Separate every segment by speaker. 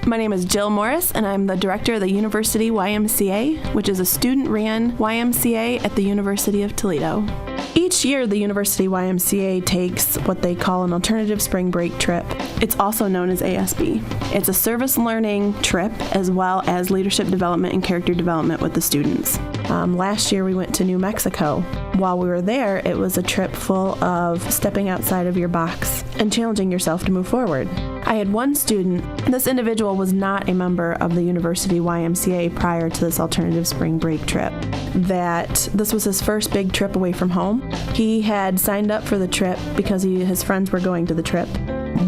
Speaker 1: My name is Jill Morris, and I'm the director of the University YMCA, which is a student-ran YMCA at the University of Toledo. Each year, the University YMCA takes what they call an alternative spring break trip. It's also known as ASB. It's a service learning trip as well as leadership development and character development with the students. Last year, we went to New Mexico. While we were there, it was a trip full of stepping outside of your box and challenging yourself to move forward. I had one student, and this individual was not a member of the University YMCA prior to this alternative spring break trip, that this was his first big trip away from home. He had signed up for the trip because his friends were going to the trip.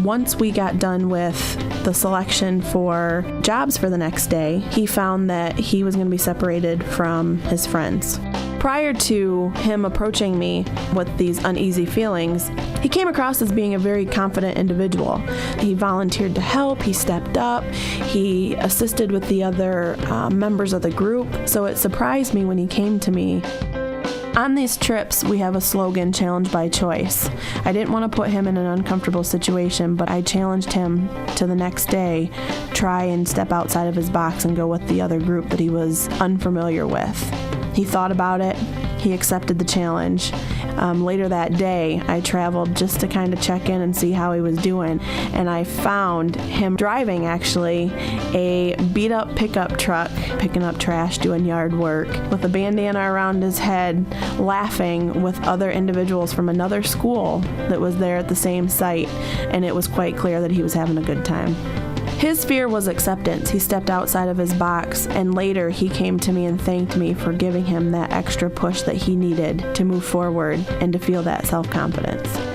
Speaker 1: Once we got done with the selection for jobs for the next day, he found that he was going to be separated from his friends. Prior to him approaching me with these uneasy feelings, he came across as being a very confident individual. He volunteered to help, he stepped up, he assisted with the other members of the group, so it surprised me when he came to me. On these trips, we have a slogan, challenge by choice. I didn't want to put him in an uncomfortable situation, but I challenged him to the next day, try and step outside of his box and go with the other group that he was unfamiliar with. He thought about it. He accepted the challenge. Later that day, I traveled just to kind of check in and see how he was doing, and I found him driving, actually, a beat-up pickup truck, picking up trash, doing yard work, with a bandana around his head, laughing with other individuals from another school that was there at the same site, and it was quite clear that he was having a good time. His fear was acceptance. He stepped outside of his box, and later he came to me and thanked me for giving him that extra push that he needed to move forward and to feel that self-confidence.